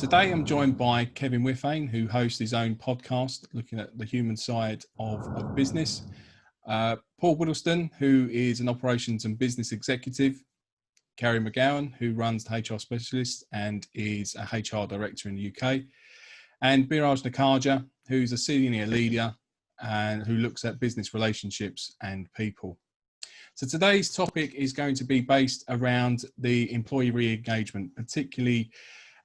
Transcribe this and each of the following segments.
Today I'm joined by Kevin Withane, who hosts his own podcast looking at the human side of business. Paul Whittleston, who is an operations and business executive. Kerry McGowan, who runs the HR specialist and is a HR director in the UK. And Biraj Nakarja, who's a senior leader and who looks at business relationships and people. So today's topic is going to be based around the employee re-engagement, particularly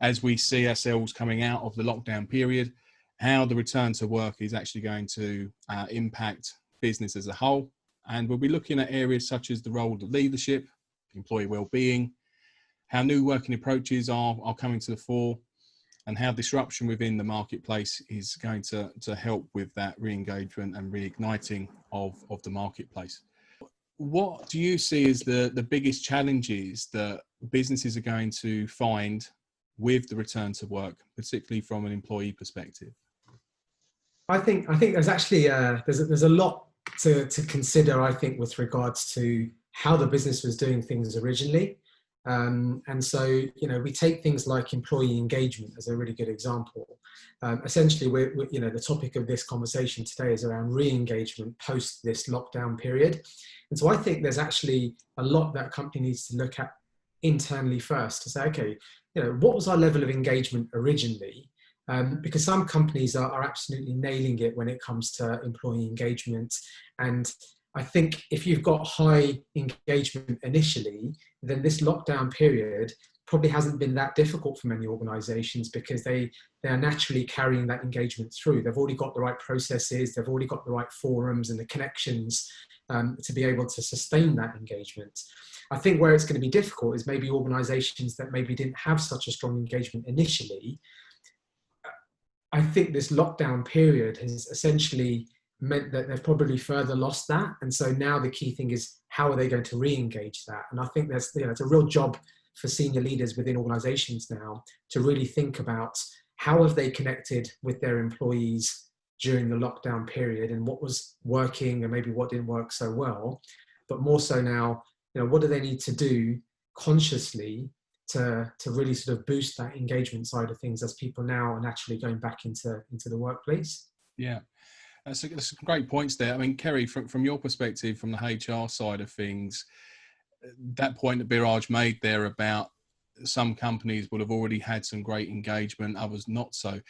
as we see ourselves coming out of the lockdown period, how the return to work is actually going to impact business as a whole. And we'll be looking at areas such as the role of leadership, employee well-being, how new working approaches are coming to the fore, and how disruption within the marketplace is going to help with that re-engagement and reigniting of the marketplace. What do you see as the biggest challenges that businesses are going to find with the return to work, particularly from an employee perspective? I think there's actually there's a lot to consider, I think, with regards to how the business was doing things originally. And so, you know, we take things like employee engagement as a really good example. Essentially, we're, you know, the topic of this conversation today is around re-engagement post this lockdown period. And so I think there's actually a lot that a company needs to look at internally first to say, okay, you know, what was our level of engagement originally? Because some companies are absolutely nailing it when it comes to employee engagement. And I think if you've got high engagement initially, then this lockdown period probably hasn't been that difficult for many organizations because they are naturally carrying that engagement through. They've already got the right processes, they've already got the right forums and the connections to be able to sustain that engagement. I think where it's going to be difficult is maybe organizations that maybe didn't have such a strong engagement initially. I think this lockdown period has essentially meant that they've probably further lost that. And so now the key thing is, how are they going to re-engage that? And I think there's, you know, it's a real job for senior leaders within organizations now to really think about how have they connected with their employees during the lockdown period and what was working and maybe what didn't work so well. But more so now, you know, what do they need to do consciously to really sort of boost that engagement side of things as people now are naturally going back into the workplace? Yeah. That's some great points there. I mean, Kerry, from your perspective, from the HR side of things, that point that Biraj made there about some companies will have already had some great engagement, others not so.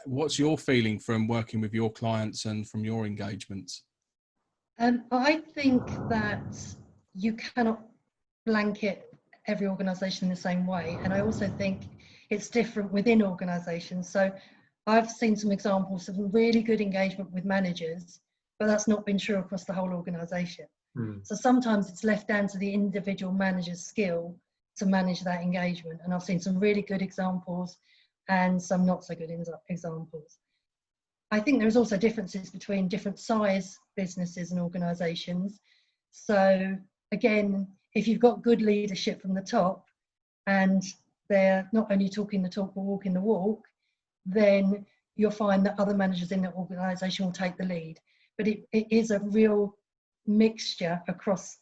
What's your feeling from working with your clients and from your engagements? I think that you cannot blanket every organisation in the same way. And I also think it's different within organisations. So I've seen some examples of really good engagement with managers, but that's not been true across the whole organisation. So sometimes it's left down to the individual manager's skill to manage that engagement. And I've seen some really good examples and some not so good examples. I think there's also differences between different size businesses and organisations. So again, if you've got good leadership from the top and they're not only talking the talk but walking the walk, then you'll find that other managers in the organisation will take the lead. But it is a real mixture across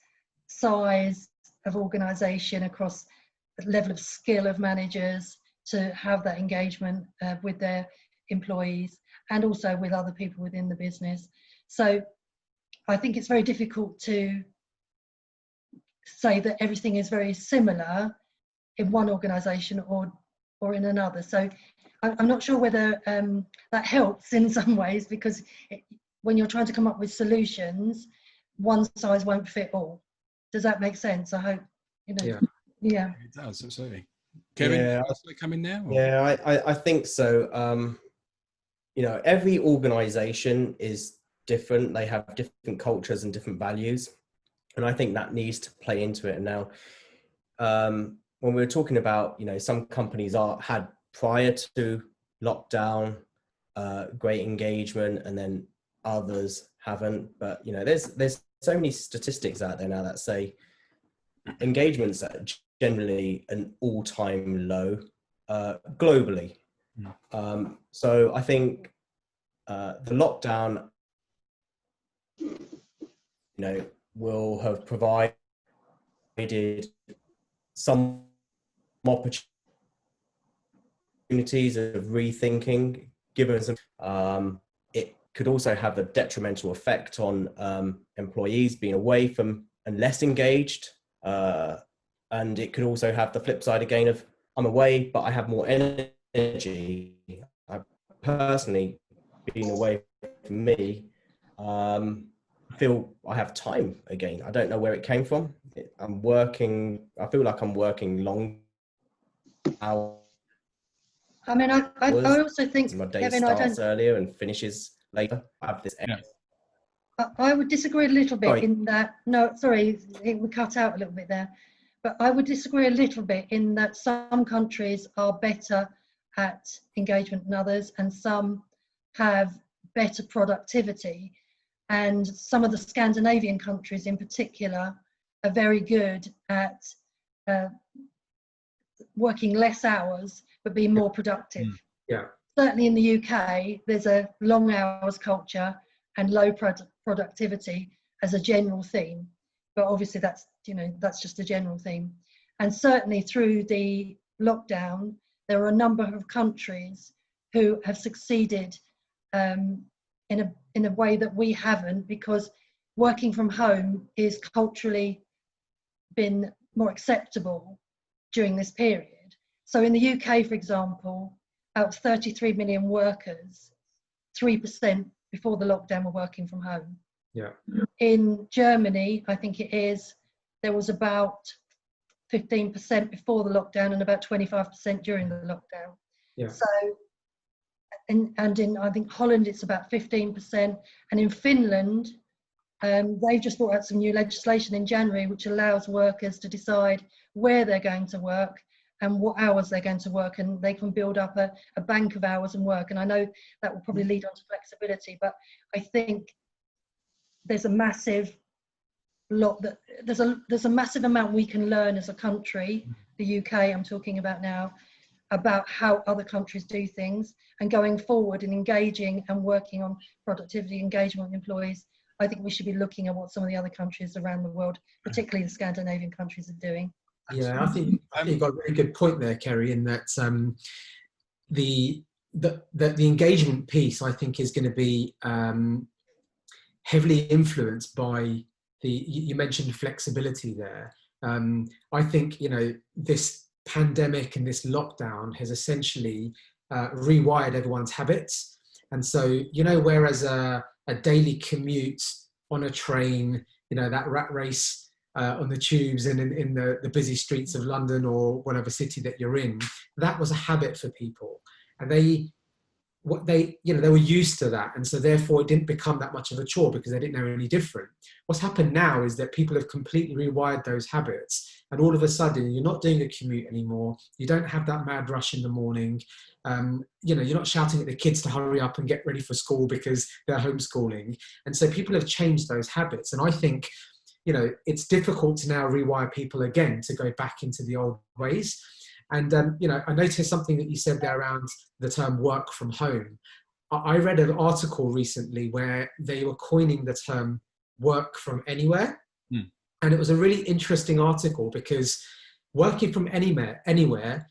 size of organisation, across the level of skill of managers to have that engagement with their employees and also with other people within the business. So I think it's very difficult to say that everything is very similar in one organisation or in another. So I'm not sure whether that helps in some ways, because when you're trying to come up with solutions, one size won't fit all. Does that make sense? I hope, you know. Yeah. It does, absolutely. Kevin, yeah, you come in now? Or? Yeah, I think so. You know, every organisation is different. They have different cultures and different values. And I think that needs to play into it. Now, when we were talking about, you know, some companies had prior to lockdown, great engagement, and then others haven't. But, you know, there's so many statistics out there now that say engagements are generally an all-time low globally. So I think the lockdown, you know, will have provided some opportunity opportunities of rethinking, given some, it could also have a detrimental effect on employees being away from and less engaged. And it could also have the flip side again of, I'm away, but I have more energy. I personally, being away from me, I feel I have time again. I don't know where it came from. I'm working, I feel like I'm working long hours. I mean, I also think, my day Kevin, starts earlier and finishes later. I have this. Yeah. I would disagree a little bit Sorry. in that. No, sorry, we cut out a little bit there. But I would disagree a little bit in that some countries are better at engagement than others, and some have better productivity. And some of the Scandinavian countries in particular are very good at working less hours, but being more productive. Yeah. Certainly in the UK, there's a long hours culture and low productivity as a general theme. But obviously that's, you know, that's just a general theme. And certainly through the lockdown, there are a number of countries who have succeeded in a way that we haven't, because working from home is culturally been more acceptable during this period. So in the UK, for example, out of 33 million workers, 3% before the lockdown were working from home. Yeah. In Germany, I think it is, there was about 15% before the lockdown and about 25% during the lockdown. Yeah. So, and in, I think, Holland, it's about 15%. And in Finland, they've just brought out some new legislation in January, which allows workers to decide where they're going to work and what hours they're going to work, and they can build up a bank of hours and work. And I know that will probably lead on to flexibility, but I think there's a massive lot that there's a massive amount we can learn as a country, the UK I'm talking about now, about how other countries do things, and going forward and engaging and working on productivity engagement with employees. I think we should be looking at what some of the other countries around the world, particularly the Scandinavian countries, are doing. Yeah, I think you've got a very good point there, Kerry, in that the engagement piece, I think, is going to be heavily influenced by you mentioned flexibility there. I think, you know, this pandemic and this lockdown has essentially rewired everyone's habits. And so, you know, whereas a daily commute on a train, you know, that rat race on the tubes and in the busy streets of London or whatever city that you're in, that was a habit for people. And they were used to that. And so therefore it didn't become that much of a chore because they didn't know any different. What's happened now is that people have completely rewired those habits. And all of a sudden you're not doing a commute anymore. You don't have that mad rush in the morning. You know, you're not shouting at the kids to hurry up and get ready for school because they're homeschooling. And so people have changed those habits. And I think, you know, it's difficult to now rewire people again to go back into the old ways. And, you know, I noticed something that you said there around the term work from home. I read an article recently where they were coining the term work from anywhere. And it was a really interesting article because working from anywhere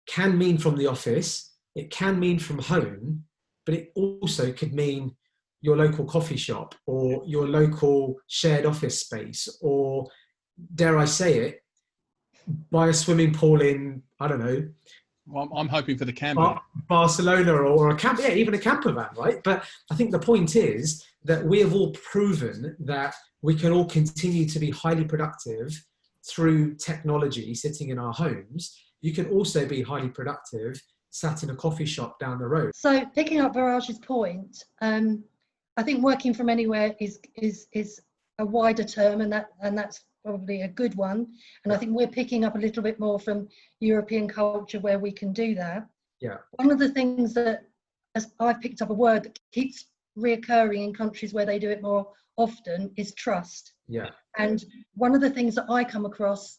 can mean from the office, it can mean from home, but it also could mean your local coffee shop or your local shared office space, or dare I say it, by a swimming pool in, I don't know. Well, I'm hoping for the camper. Barcelona or a camp, yeah, even a camper van, right? But I think the point is that we have all proven that we can all continue to be highly productive through technology sitting in our homes. You can also be highly productive sat in a coffee shop down the road. So picking up Biraj's point, I think working from anywhere is a wider term, and that's probably a good one. And I think we're picking up a little bit more from European culture where we can do that. Yeah. One of the things that, as I've picked up a word that keeps reoccurring in countries where they do it more often, is trust. Yeah. And one of the things that I come across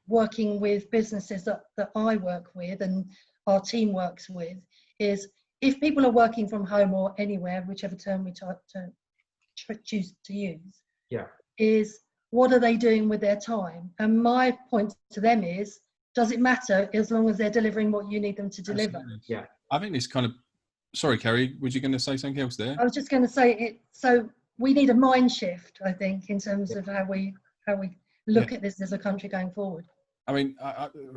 working with businesses that I work with and our team works with is, if people are working from home or anywhere, whichever term we choose to use, yeah, is what are they doing with their time? And my point to them is, does it matter as long as they're delivering what you need them to deliver? Absolutely. Yeah. I think this kind of, sorry, Kerry, was you going to say something else there? I was just going to say it. So we need a mind shift, I think, in terms of how we look at this as a country going forward. I mean,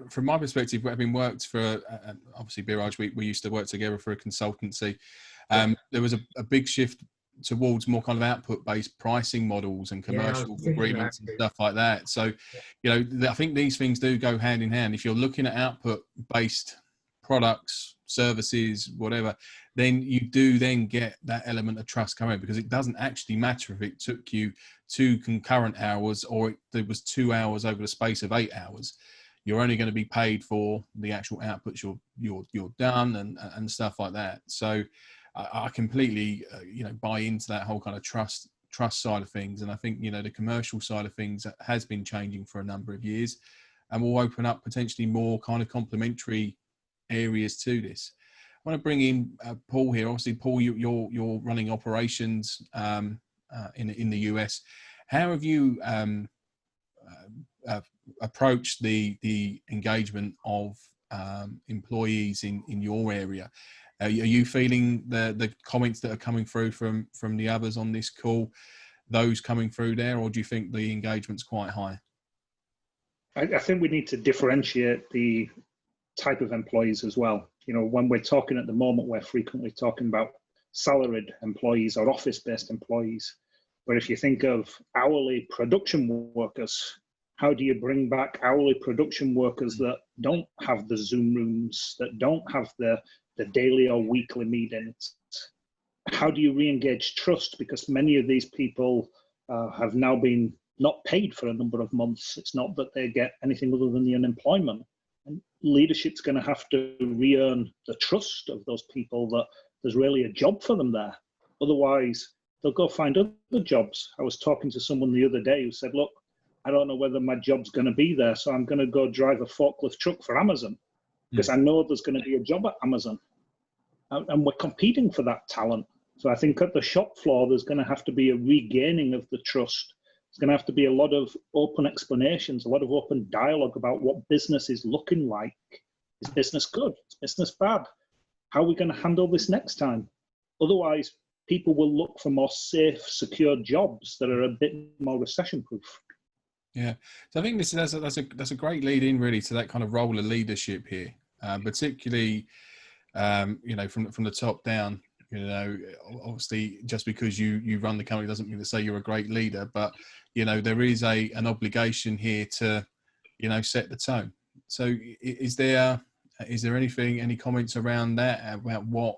from my perspective, having worked for, obviously, Biraj, we used to work together for a consultancy. There was a big shift towards more kind of output-based pricing models and commercial agreements and stuff like that. So, you know, I think these things do go hand in hand. If you're looking at output-based products, services, whatever, then you do then get that element of trust coming, because it doesn't actually matter if it took you 2 concurrent hours or it was 2 hours over the space of 8 hours. You're only going to be paid for the actual outputs you're done and stuff like that. So I completely buy into that whole kind of trust side of things, and I think the commercial side of things has been changing for a number of years, and will open up potentially more kind of complementary areas to this. I want to bring in Paul here. Obviously, Paul, you're running operations in the US. How have you approached the engagement of employees in your area? Are you feeling the comments that are coming through from the others on this call, those coming through there, or do you think the engagement's quite high? I think we need to differentiate the type of employees as well. When we're talking at the moment, we're frequently talking about salaried employees or office-based employees. But if you think of hourly production workers, how do you bring back hourly production workers that don't have the Zoom rooms, that don't have the daily or weekly meetings? How do you re-engage trust? Because many of these people have now been not paid for a number of months. It's not that they get anything other than the unemployment. And leadership's going to have to re-earn the trust of those people that there's really a job for them there. Otherwise, they'll go find other jobs. I was talking to someone the other day who said, look, I don't know whether my job's going to be there, so I'm going to go drive a forklift truck for Amazon, because I know there's going to be a job at Amazon. And we're competing for that talent. So I think at the shop floor, there's going to have to be a regaining of the trust. There's going to have to be a lot of open explanations, a lot of open dialogue about what business is looking like. Is business good? Is business bad? How are we going to handle this next time? Otherwise, people will look for more safe, secure jobs that are a bit more recession-proof. Yeah, so I think that's a great lead in really to that kind of role of leadership here, particularly from the top down. Obviously, just because you run the company doesn't mean to say you're a great leader, but there is an obligation here to set the tone. So is there any comments around that, about what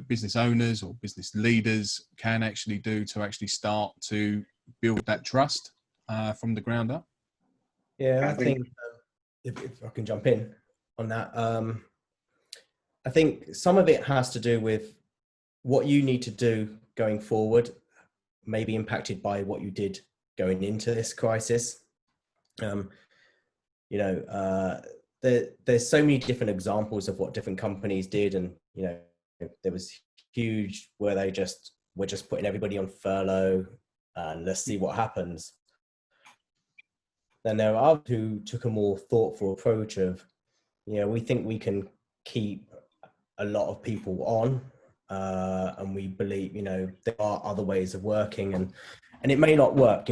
business owners or business leaders can actually do to actually start to build that trust from the ground up? Yeah, I think if I can jump in on that, I think some of it has to do with what you need to do going forward, maybe impacted by what you did going into this crisis. There's so many different examples of what different companies did, and there was huge where we're just putting everybody on furlough and let's see what happens. Then there are others who took a more thoughtful approach of, we think we can keep a lot of people on, and we believe, there are other ways of working, and it may not work,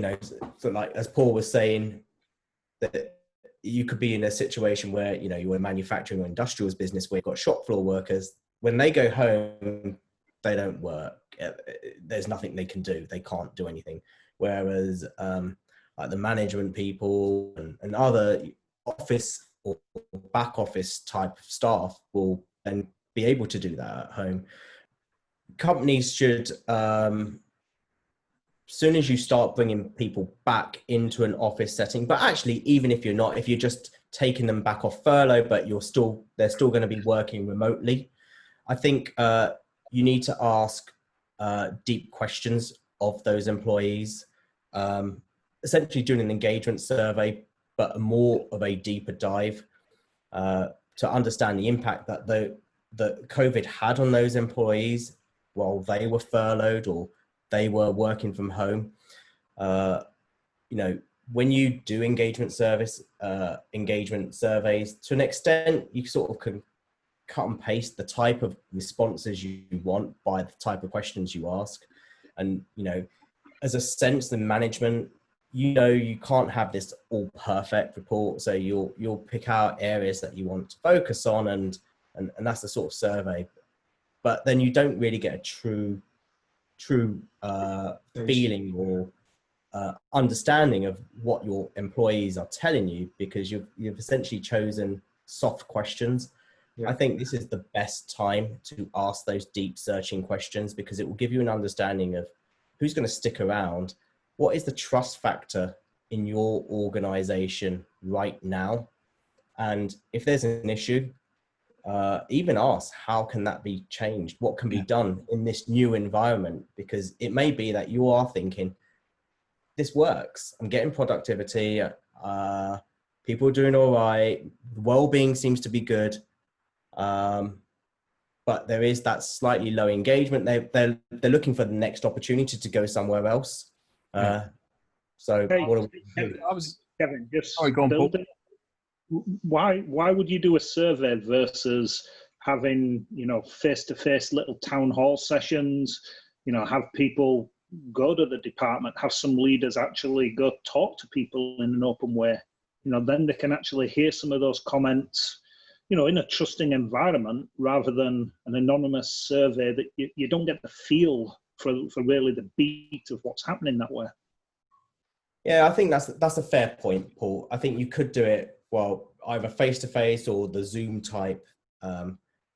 so like as Paul was saying, that you could be in a situation where, you're a manufacturing or industrials business where you've got shop floor workers. When they go home, they don't work. There's nothing they can do. They can't do anything. Whereas like the management people and other office or back office type of staff will then be able to do that at home. Companies should, soon as you start bringing people back into an office setting, but actually, even if you're just taking them back off furlough, but they're still going to be working remotely, I think you need to ask deep questions of those employees, essentially doing an engagement survey, but more of a deeper dive to understand the impact that COVID had on those employees while they were furloughed or they were working from home. when you do engagement surveys, to an extent, you sort of can cut and paste the type of responses you want by the type of questions you ask. And, you know, as a sense in management, you know, you can't have this all perfect report. So you'll pick out areas that you want to focus on, and that's the sort of survey. But then you don't really get a true feeling or understanding of what your employees are telling you, because you've essentially chosen soft questions. Yeah. I think this is the best time to ask those deep searching questions, because it will give you an understanding of who's going to stick around. What is the trust factor in your organization right now? And if there's an issue, even ask, how can that be changed? What can be done in this new environment? Because it may be that you are thinking, this works. I'm getting productivity. People are doing all right. Well-being seems to be good. But there is that slightly low engagement. They're looking for the next opportunity to go somewhere else. So hey, what do we do? Kevin, just building. Why would you do a survey versus having, you know, face-to-face little town hall sessions, you know, have people go to the department, have some leaders actually go talk to people in an open way, you know, then they can actually hear some of those comments, you know, in a trusting environment, rather than an anonymous survey that you don't get the feel for really the beat of what's happening that way. Yeah, I think that's a fair point, Paul. I think you could do it, well, either face-to-face or the Zoom type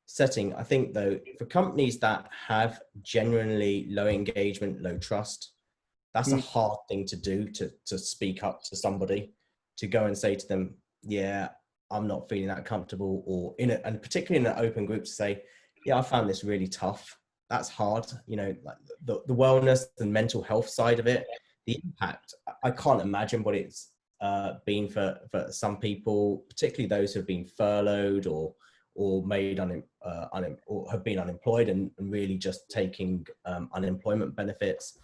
setting. I think, though, for companies that have genuinely low engagement, low trust, that's a hard thing to do, to speak up to somebody, to go and say to them, yeah, I'm not feeling that comfortable, or and particularly in an open group, to say, yeah, I found this really tough. That's hard. You know, like the wellness and mental health side of it, the impact, I can't imagine what it's been for some people, particularly those who have been furloughed or made or have been unemployed and really just taking unemployment benefits.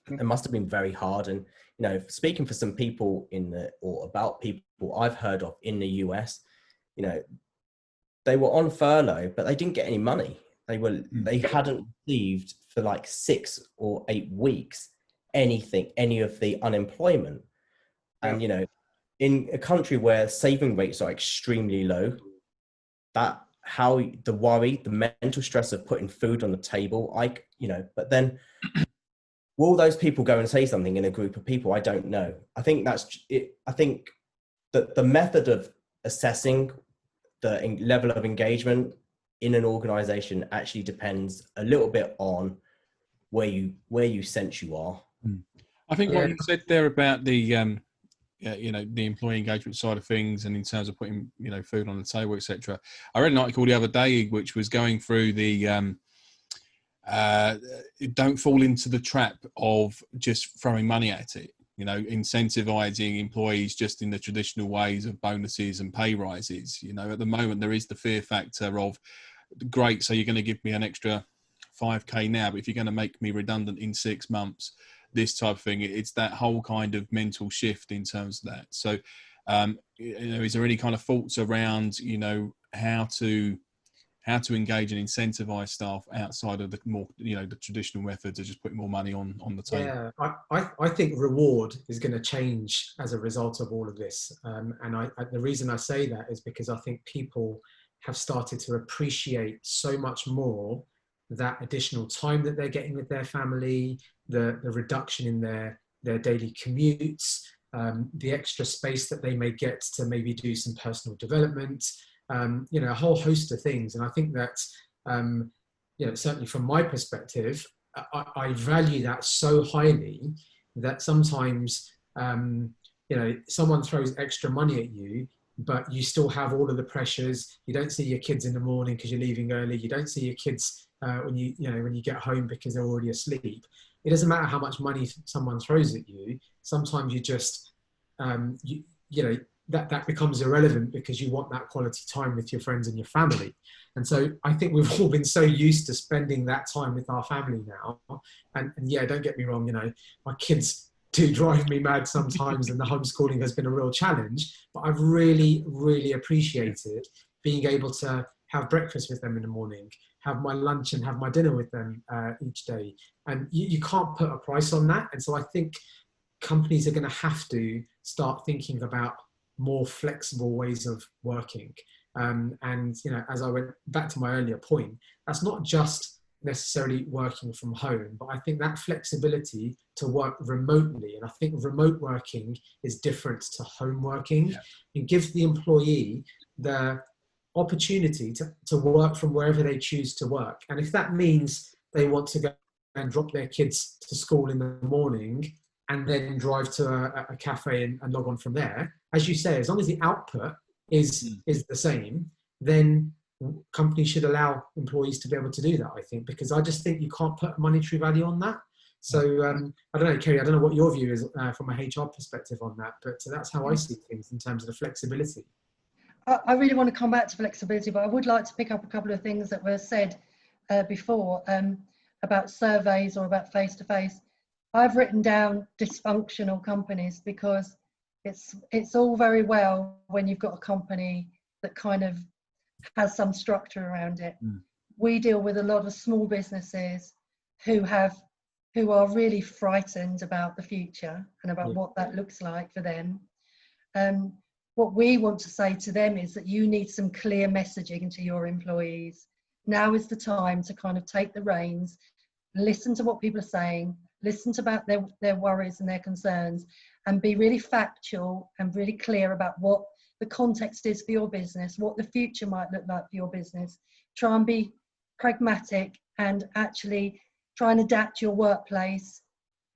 It must have been very hard. And, you know, speaking for some people about people I've heard of in the US, you know, they were on furlough, but they didn't get any money. They hadn't received for like 6 or 8 weeks any of the unemployment. And, you know, in a country where saving rates are extremely low, that how the worry, the mental stress of putting food on the table, but then will those people go and say something in a group of people? I don't know. I think that's it. I think that the method of assessing the level of engagement in an organization actually depends a little bit on where you sense you are. I think what you said there about the the employee engagement side of things, and in terms of putting, you know, food on the table, etc. I read an article the other day which was going through the don't fall into the trap of just throwing money at it, you know, incentivizing employees just in the traditional ways of bonuses and pay rises. You know, at the moment there is the fear factor of, great, so you're going to give me an extra 5k now, but if you're going to make me redundant in 6 months, this type of thing. It's that whole kind of mental shift in terms of that. So, you know, is there any kind of thoughts around, you know, how to engage and incentivize staff outside of the more, you know, the traditional methods of just putting more money on the table? Yeah, I think reward is going to change as a result of all of this. And the reason I say that is because I think people have started to appreciate so much more that additional time that they're getting with their family, the reduction in their daily commutes, the extra space that they may get to maybe do some personal development, you know, a whole host of things. And I think that, you know, certainly from my perspective, I value that so highly that sometimes, you know, someone throws extra money at you, but you still have all of the pressures. You don't see your kids in the morning because you're leaving early. You don't see your kids when you get home because they're already asleep. It doesn't matter how much money someone throws at you. Sometimes you just, you know, that becomes irrelevant because you want that quality time with your friends and your family. And so I think we've all been so used to spending that time with our family now. And yeah, don't get me wrong, you know, my kids do drive me mad sometimes, and the homeschooling has been a real challenge. But I've really, really appreciated being able to have breakfast with them in the morning, have my lunch and have my dinner with them each day. And you can't put a price on that. And so I think companies are going to have to start thinking about more flexible ways of working. And, you know, as I went back to my earlier point, that's not just necessarily working from home, but I think that flexibility to work remotely, and I think remote working is different to home working. Yeah. It gives the employee the opportunity to work from wherever they choose to work. And if that means they want to go and drop their kids to school in the morning and then drive to a cafe and log on from there, as you say, as long as the output is the same, then companies should allow employees to be able to do that, I think, because I just think you can't put a monetary value on that. So I don't know, Kerry, I don't know what your view is from a HR perspective on that, but that's how I see things in terms of the flexibility. I really want to come back to flexibility, but I would like to pick up a couple of things that were said before about surveys or about face-to-face. I've written down dysfunctional companies because it's all very well when you've got a company that kind of has some structure around it. We deal with a lot of small businesses who are really frightened about the future and about what that looks like for them. What we want to say to them is that you need some clear messaging to your employees. Now is the time to kind of take the reins, listen to what people are saying, listen to about their worries and their concerns, and be really factual and really clear about what the context is for your business, what the future might look like for your business. Try and be pragmatic and actually try and adapt your workplace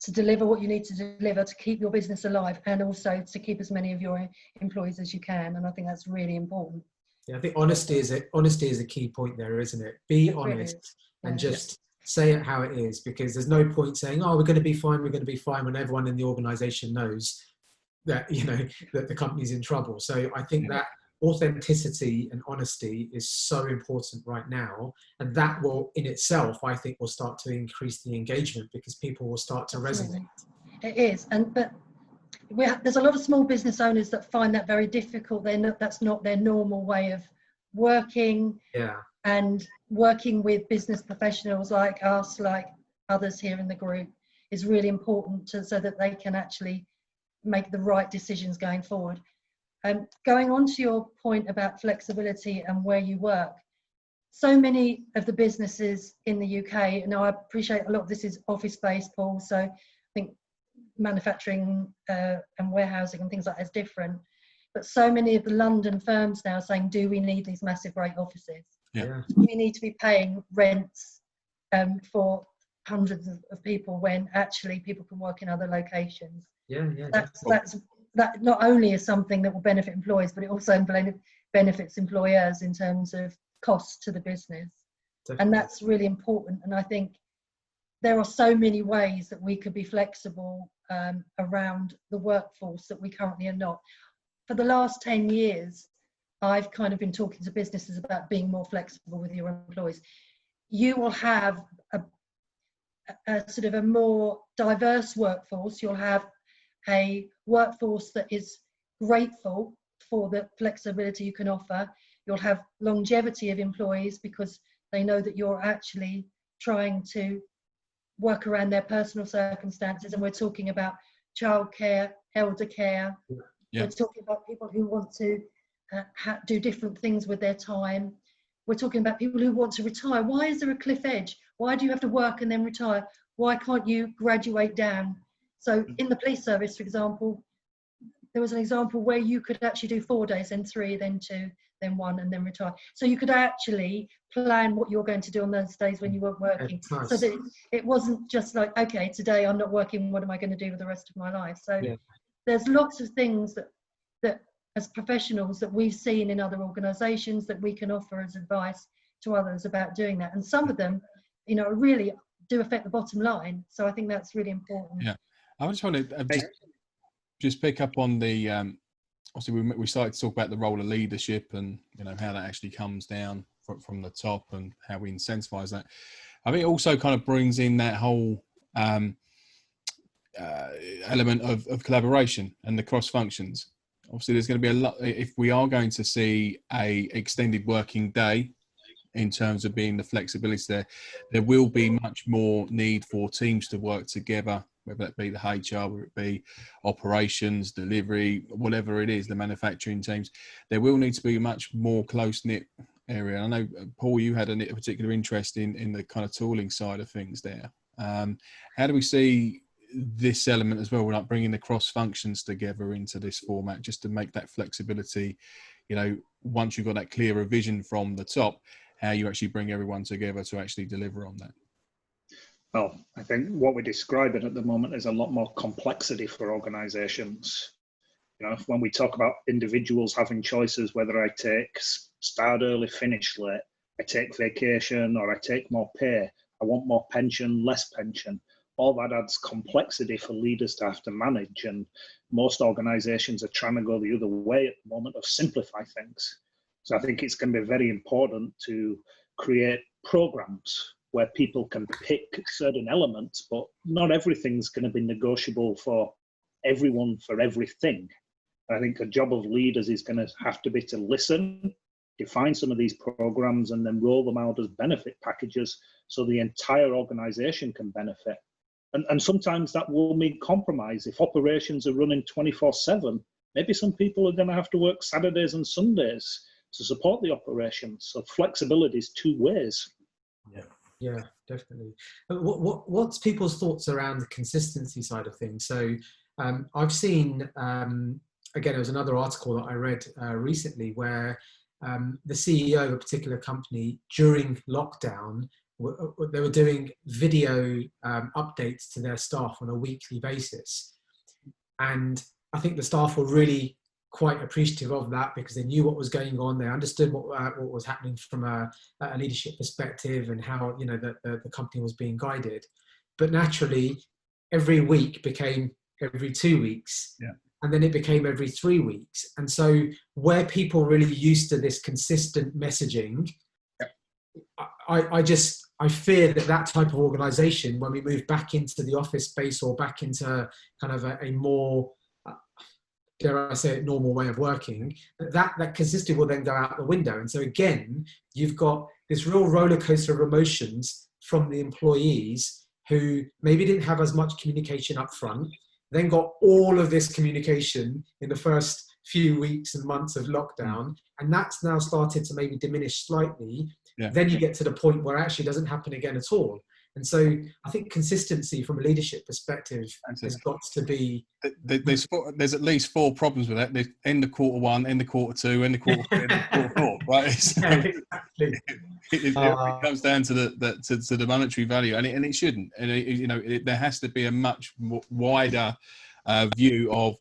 to deliver what you need to deliver to keep your business alive, and also to keep as many of your employees as you can. And I think that's really important. Yeah, I think honesty is a key point there, isn't it? Be honest and just say it how it is, because there's no point saying, oh, we're going to be fine, when everyone in the organization knows that, you know, that the company's in trouble. So I think that authenticity and honesty is so important right now, and that will in itself, I think, will start to increase the engagement, because people will start to resonate. It is, but there's a lot of small business owners that find that very difficult. That's not their normal way of working. And working with business professionals like us, like others here in the group, is really important so that they can actually make the right decisions going forward. Going on to your point about flexibility and where you work, so many of the businesses in the UK, now I appreciate a lot of this is office-based, Paul, so I think manufacturing and warehousing and things like that is different, but so many of the London firms now are saying, do we need these massive great offices? We need to be paying rents for hundreds of people when actually people can work in other locations. That not only is something that will benefit employees, but it also benefits employers in terms of costs to the business. And that's really important. And I think there are so many ways that we could be flexible around the workforce that we currently are not. For the last 10 years, I've kind of been talking to businesses about being more flexible with your employees. You will have a sort of a more diverse workforce. You'll have a workforce that is grateful for the flexibility you can offer. You'll have longevity of employees because they know that you're actually trying to work around their personal circumstances. And we're talking about childcare, elder care. We're talking about people who want to do different things with their time. We're talking about people who want to retire. Why is there a cliff edge? Why do you have to work and then retire? Why can't you graduate down? So in the police service, for example, there was an example where you could actually do 4 days, then 3, then 2, then 1, and then retire. So you could actually plan what you're going to do on those days when you weren't working. Nice. So that it wasn't just like, okay, today I'm not working, what am I going to do with the rest of my life? So there's lots of things that as professionals that we've seen in other organisations that we can offer as advice to others about doing that. And some of them, you know, really do affect the bottom line. So I think that's really important. Yeah, I just want to just pick up on the, obviously we started to talk about the role of leadership and, you know, how that actually comes down from the top and how we incentivize that. I think it also kind of brings in that whole element of collaboration and the cross functions. Obviously, there's going to be a lot. If we are going to see a extended working day, in terms of being the flexibility there will be much more need for teams to work together, whether that be the HR, whether it be operations, delivery, whatever it is, the manufacturing teams. There will need to be a much more close-knit area. I know, Paul, you had a particular interest in the kind of tooling side of things there. How do we see this element as well? We're not bringing the cross functions together into this format just to make that flexibility, once you've got that clearer vision from the top, how you actually bring everyone together to actually deliver on that. Well, I think what we're describing at the moment is a lot more complexity for organisations. When we talk about individuals having choices, whether I take start early, finish late, I take vacation, or I take more pay, I want more pension, less pension, all that adds complexity for leaders to have to manage. And most organisations are trying to go the other way at the moment of simplify things. So I think it's going to be very important to create programs where people can pick certain elements, but not everything's going to be negotiable for everyone for everything. I think a job of leaders is going to have to be to listen, define some of these programs, and then roll them out as benefit packages so the entire organization can benefit. And sometimes that will mean compromise. If operations are running 24/7, maybe some people are going to have to work Saturdays and Sundays to support the operations. So flexibility is two ways. Yeah, definitely. What's people's thoughts around the consistency side of things? So I've seen, again, there was another article that I read recently where the CEO of a particular company during lockdown, they were doing video updates to their staff on a weekly basis. And I think the staff were really quite appreciative of that because they knew what was going on. They understood what was happening from a leadership perspective and how the company was being guided. But naturally, every week became every 2 weeks, and then it became every 3 weeks. And so, where people really used to this consistent messaging, I fear that type of organisation, when we move back into the office space or back into kind of a more dare I say it, normal way of working, that consistency will then go out the window. And so again, you've got this real roller coaster of emotions from the employees who maybe didn't have as much communication up front, then got all of this communication in the first few weeks and months of lockdown, and that's now started to maybe diminish slightly. Then you get to the point where it actually doesn't happen again at all. And so I think consistency from a leadership perspective has got to be... There's at least 4 problems with that. There's end of quarter 1, end of quarter 2, end of quarter 3, end of quarter 4, right? So exactly. it comes down to the monetary value, and it shouldn't. And there has to be a much wider view of,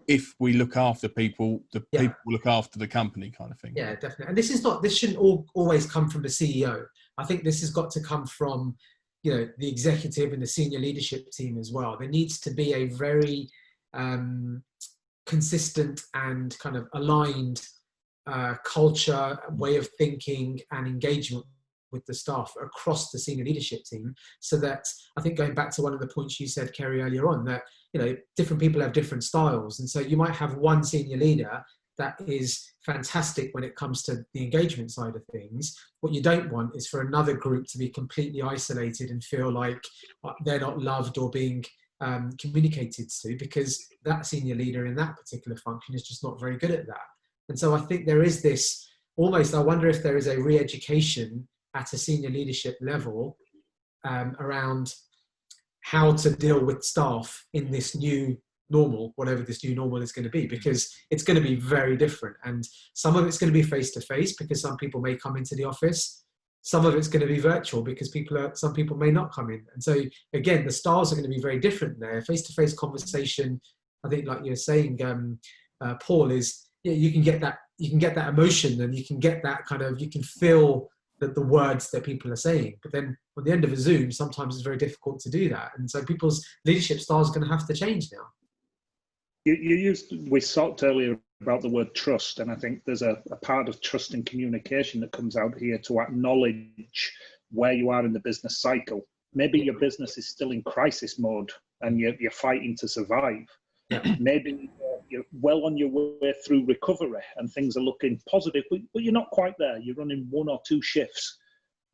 if we look after people, people look after the company, kind of thing. Yeah, definitely. And this shouldn't always come from the CEO. I think this has got to come from the executive and the senior leadership team as well. There needs to be a very consistent and kind of aligned culture, way of thinking and engagement with the staff across the senior leadership team, so that, I think going back to one of the points you said, Kerry, earlier on, that different people have different styles, and so you might have one senior leader that is fantastic when it comes to the engagement side of things. What you don't want is for another group to be completely isolated and feel like they're not loved or being communicated to, because that senior leader in that particular function is just not very good at that. And so I think there is this almost, I wonder if there is a re-education at a senior leadership level around how to deal with staff in this new normal, whatever this new normal is going to be, because it's going to be very different. And some of it's going to be face-to-face because some people may come into the office. Some of it's going to be virtual because some people may not come in. And so again, the styles are going to be very different there. Face-to-face conversation, I think, like you're saying, Paul, is you can get that emotion, and you can get that kind of, you can feel the words that people are saying. But then at the end of a Zoom, sometimes it's very difficult to do that. And so people's leadership styles are going to have to change now. We talked earlier about the word trust, and I think there's a part of trust and communication that comes out here, to acknowledge where you are in the business cycle. Maybe your business is still in crisis mode, and you're fighting to survive. Maybe you're well on your way through recovery and things are looking positive, but you're not quite there. You're running 1 or 2 shifts.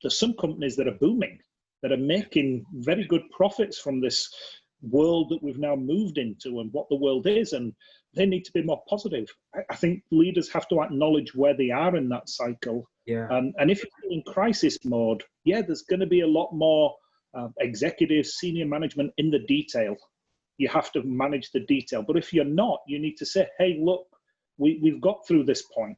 There's some companies that are booming, that are making very good profits from this world that we've now moved into and what the world is, and they need to be more positive. I think leaders have to acknowledge where they are in that cycle. And if you're in crisis mode, there's going to be a lot more executives, senior management in the detail. You have to manage the detail. But if you're not, you need to say, hey, look, we've got through this point.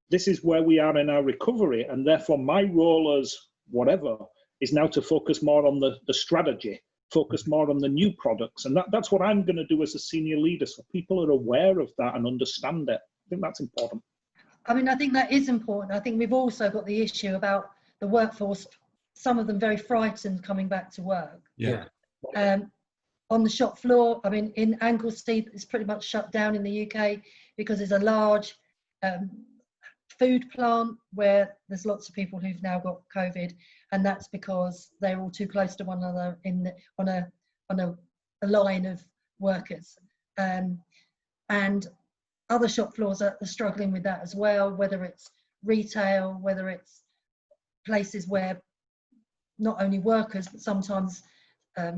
This is where we are in our recovery. And therefore, my role as whatever is now to focus more on the strategy, focus more on the new products. And that's what I'm going to do as a senior leader, so people are aware of that and understand it. I think that's important. I mean, I think that is important. I think we've also got the issue about the workforce, some of them very frightened coming back to work. On the shop floor, I mean, in Anglesey, it's pretty much shut down in the UK because there's a large food plant where there's lots of people who've now got COVID, and that's because they're all too close to one another on a line of workers. And other shop floors are struggling with that as well, whether it's retail, whether it's places where not only workers, but sometimes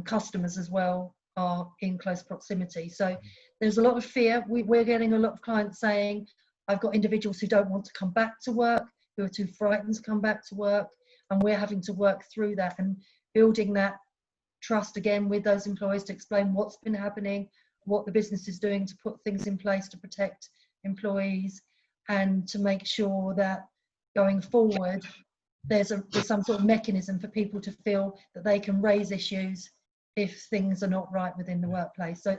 customers as well are in close proximity. So there's a lot of fear. We're getting a lot of clients saying, I've got individuals who don't want to come back to work, who are too frightened to come back to work, and we're having to work through that and building that trust again with those employees to explain what's been happening, what the business is doing to put things in place to protect employees, and to make sure that going forward there's some sort of mechanism for people to feel that they can raise issues if things are not right within the workplace. So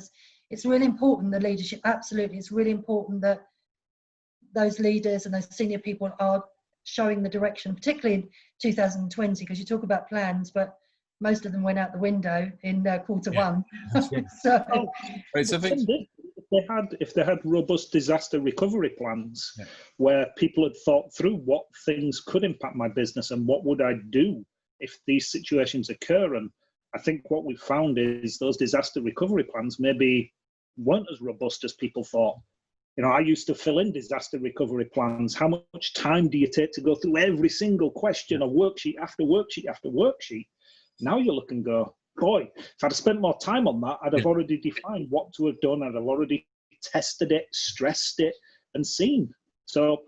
it's really important, the leadership, absolutely. It's really important that those leaders and those senior people are showing the direction, particularly in 2020, because you talk about plans, but most of them went out the window in quarter one. So if they had robust disaster recovery plans where people had thought through what things could impact my business and what would I do if these situations occur, and I think what we found is those disaster recovery plans maybe weren't as robust as people thought. You know, I used to fill in disaster recovery plans. How much time do you take to go through every single question, a worksheet after worksheet after worksheet? Now you look and go, boy, if I'd have spent more time on that, I'd have already defined what to have done. I'd have already tested it, stressed it, and seen. So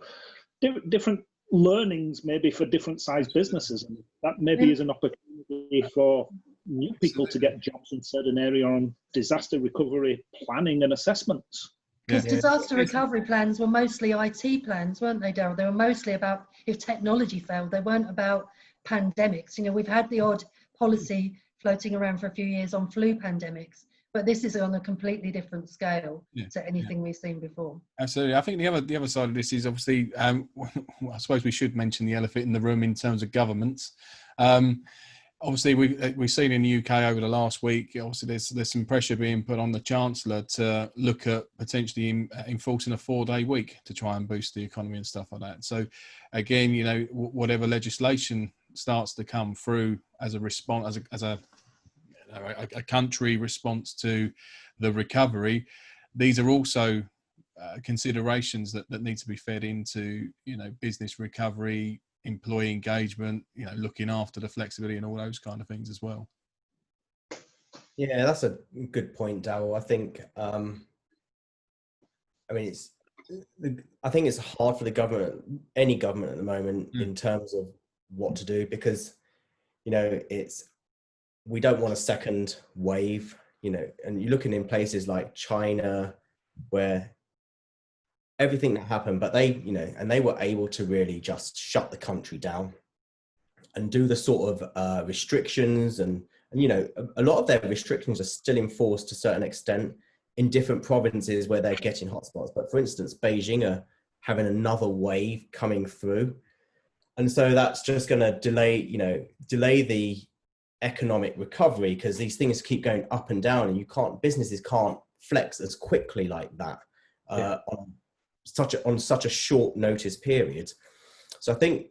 different learnings maybe for different sized businesses. And that maybe is an opportunity for new people to get jobs in certain area on disaster recovery planning and assessments. Because disaster recovery plans were mostly IT plans, weren't they, Daryl? They were mostly about if technology failed. They weren't about pandemics. You know, we've had the odd policy floating around for a few years on flu pandemics, but this is on a completely different scale to anything we've seen before. Absolutely. I think the other side of this is obviously, I suppose we should mention the elephant in the room in terms of governments. Obviously, we've seen in the UK over the last week, obviously there's some pressure being put on the Chancellor to look at potentially enforcing a 4-day week to try and boost the economy and stuff like that. So again, you know, whatever legislation starts to come through as a response, as a country response to the recovery, these are also considerations that need to be fed into, you know, business recovery, employee engagement, you know, looking after the flexibility and all those kind of things as well. Yeah, that's a good point, Daryl. I think, I mean, I think it's hard for the government, any government at the moment, in terms of what to do, because, you know, we don't want a second wave, you know, and you're looking in places like China where everything that happened, but they, you know, and they were able to really just shut the country down and do the sort of restrictions, and you know, a lot of their restrictions are still enforced to a certain extent in different provinces where they're getting hotspots. But for instance, Beijing are having another wave coming through, and so that's just going to delay the economic recovery, because these things keep going up and down, and businesses can't flex as quickly like that on such a short notice period. So I think,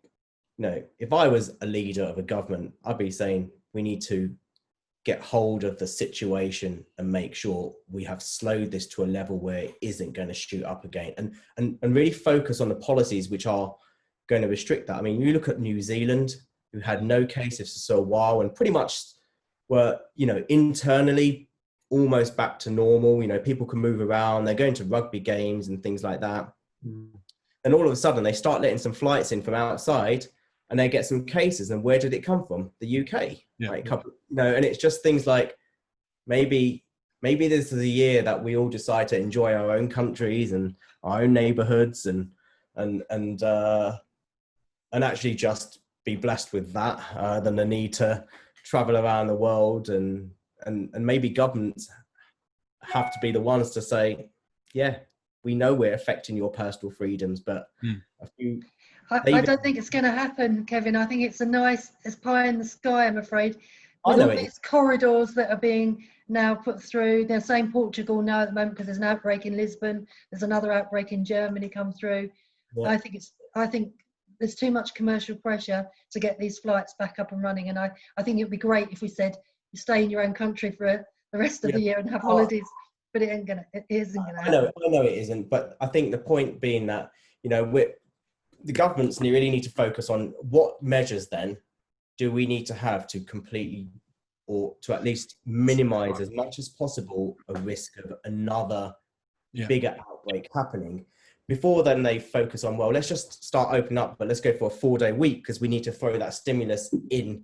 you know, if I was a leader of a government, I'd be saying we need to get hold of the situation and make sure we have slowed this to a level where it isn't going to shoot up again, and really focus on the policies which are going to restrict that. I mean, you look at New Zealand, who had no cases for a while and pretty much were, you know, internally almost back to normal. You know, people can move around, they're going to rugby games and things like that. And all of a sudden they start letting some flights in from outside and they get some cases. And where did it come from? The UK. Yeah. Right? You know, and it's just things like maybe this is a year that we all decide to enjoy our own countries and our own neighborhoods and actually just be blessed with that than the need to travel around the world, and maybe governments have to be the ones to say, yeah, we know we're affecting your personal freedoms, but I don't think it's going to happen, Kevin. I think it's it's pie in the sky, I'm afraid. I With know all these corridors that are being now put through, they're saying Portugal now at the moment because there's an outbreak in Lisbon, there's another outbreak in Germany come through. Yeah. I think there's too much commercial pressure to get these flights back up and running, and I think it'd be great if we said you stay in your own country for the rest of the year and have holidays, but it isn't gonna happen. I know it isn't, but I think the point being that, you know, the governments really need to focus on what measures then do we need to have to completely, or to at least minimize as much as possible a risk of another bigger outbreak happening. Before then they focus on, well, let's just start opening up, but let's go for a 4-day week because we need to throw that stimulus in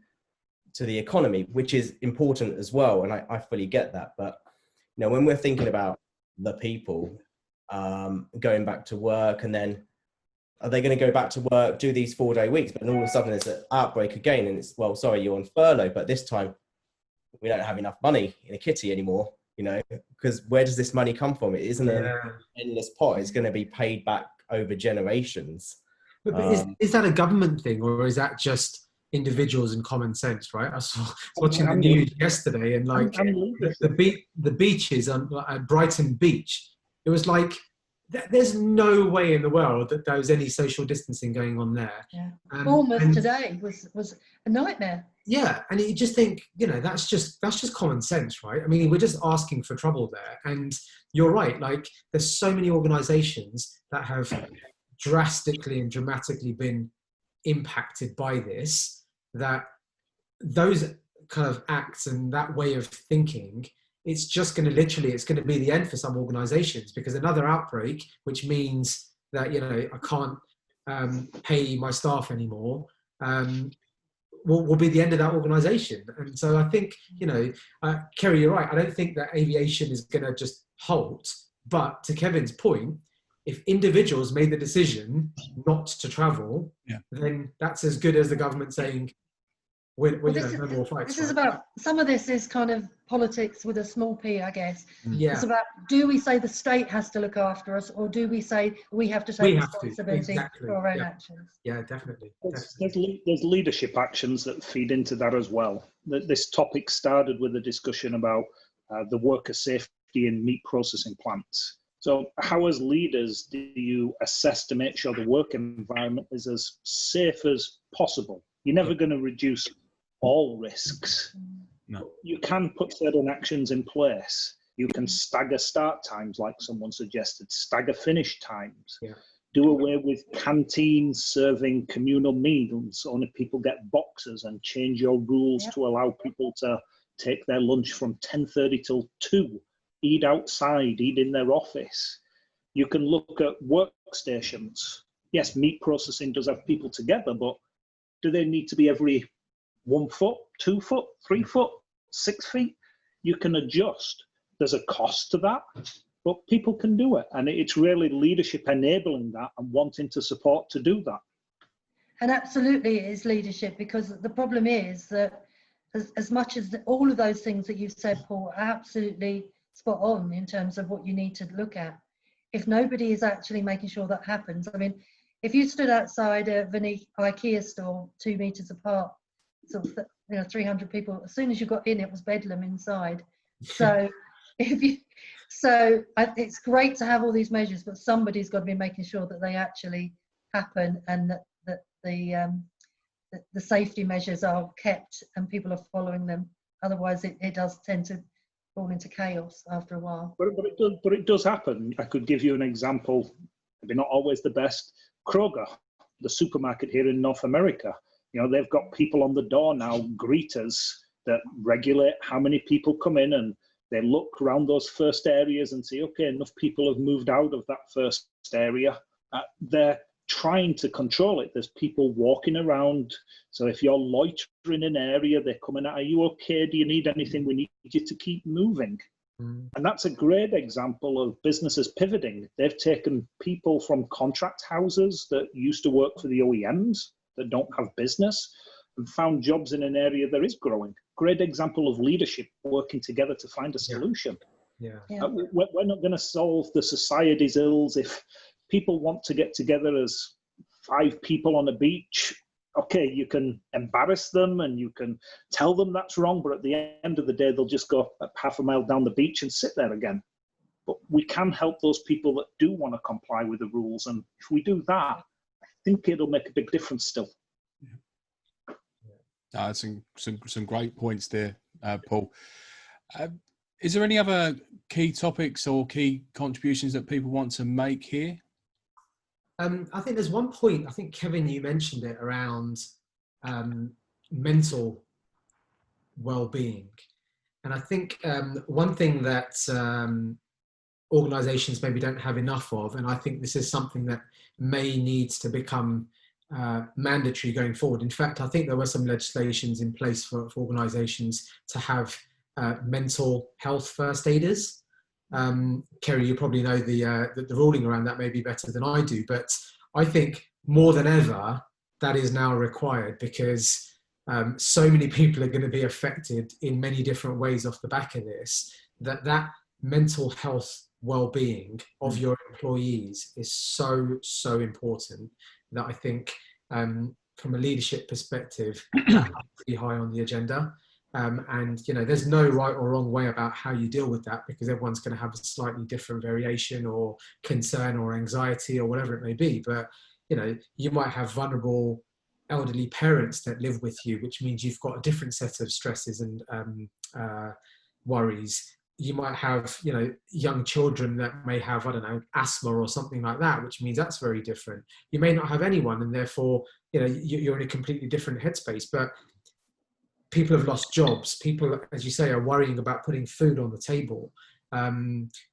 to the economy, which is important as well. And I fully get that. But, you know, when we're thinking about the people going back to work, and then are they going to go back to work, do these 4-day weeks, but then all of a sudden there's an outbreak again and it's, well, sorry, you're on furlough, but this time we don't have enough money in a kitty anymore, you know, because where does this money come from? It isn't an endless pot. It's going to be paid back over generations. But is that a government thing, or is that just individuals and common sense, right? I was watching the news yesterday, and like the beaches on Brighton Beach, it was like, there's no way in the world that there was any social distancing going on there. Yeah. Bournemouth today was a nightmare. Yeah, and you just think, you know, that's just common sense, right? I mean, we're just asking for trouble there. And you're right, like there's so many organisations that have drastically and dramatically been impacted by this, that those kind of acts and that way of thinking, it's just going to it's going to be the end for some organizations, because another outbreak, which means that, you know, I can't pay my staff anymore, will be the end of that organization. And so I think, you know, Kerry, you're right. I don't think that aviation is going to just halt. But to Kevin's point, if individuals made the decision not to travel, then that's as good as the government saying, no more flights. This is about, some of this is kind of politics with a small p, I guess. Yeah. It's about, do we say the state has to look after us, or do we say we have to take responsibility for our own actions? Yeah, definitely. There's leadership actions that feed into that as well. This topic started with a discussion about the worker safety in meat processing plants. So how, as leaders, do you assess to make sure the work environment is as safe as possible? You're never going to reduce all risks. No. You can put certain actions in place. You can stagger start times, like someone suggested, stagger finish times. Yeah. Do away with canteens serving communal meals. Only people get boxes, and change your rules to allow people to take their lunch from 10:30 till 2. Eat outside, eat in their office. You can look at workstations. Yes, meat processing does have people together, but do they need to be every 1 foot, 2 foot, 3 foot, 6 feet? You can adjust. There's a cost to that, but people can do it. And it's really leadership enabling that and wanting to support to do that. And absolutely it is leadership, because the problem is that as much as all of those things that you've said, Paul, are absolutely spot on in terms of what you need to look at, if nobody is actually making sure that happens. I mean, if you stood outside of an IKEA store 2 meters apart, sort of, 300 people, as soon as you got in, it was bedlam inside. So it's great to have all these measures, but somebody's got to be making sure that they actually happen, and that the safety measures are kept and people are following them. otherwise it does tend to fall into chaos after a while. But it does happen. I could give you an example, maybe not always the best. Kroger, the supermarket here in North America, you know, they've got people on the door now, greeters, that regulate how many people come in, and they look around those first areas and say, okay, enough people have moved out of that first area. They're trying to control it. There's people walking around. So if you're loitering in an area, they're coming out, are you okay? Do you need anything? We need you to keep moving. And that's a great example of businesses pivoting. They've taken people from contract houses that used to work for the OEMs that don't have business and found jobs in an area that is growing. Great example of leadership working together to find a solution. Yeah. We're not going to solve the society's ills if people want to get together as 5 people on a beach. Okay, you can embarrass them and you can tell them that's wrong, but at the end of the day, they'll just go half a mile down the beach and sit there again. But we can help those people that do want to comply with the rules. And if we do that, I think it'll make a big difference still. Some great points there, Paul. Is there any other key topics or key contributions that people want to make here? I think there's one point, I think, Kevin, you mentioned it around mental well-being. And I think one thing that organisations maybe don't have enough of, and I think this is something that may need to become mandatory going forward. In fact, I think there were some legislations in place for organisations to have mental health first aiders. Kerry, you probably know the ruling around that maybe better than I do, but I think more than ever that is now required, because so many people are going to be affected in many different ways off the back of this, that mental health well-being of your employees is so important, that I think from a leadership perspective, that's pretty high on the agenda. And you know, there's no right or wrong way about how you deal with that, because everyone's going to have a slightly different variation or concern or anxiety or whatever it may be. But you know, you might have vulnerable elderly parents that live with you, which means you've got a different set of stresses and worries. You might have, you know, young children that may have, I don't know, asthma or something like that, which means that's very different. You may not have anyone, and therefore, you know, you're in a completely different headspace. But people have lost jobs. People, as you say, are worrying about putting food on the table.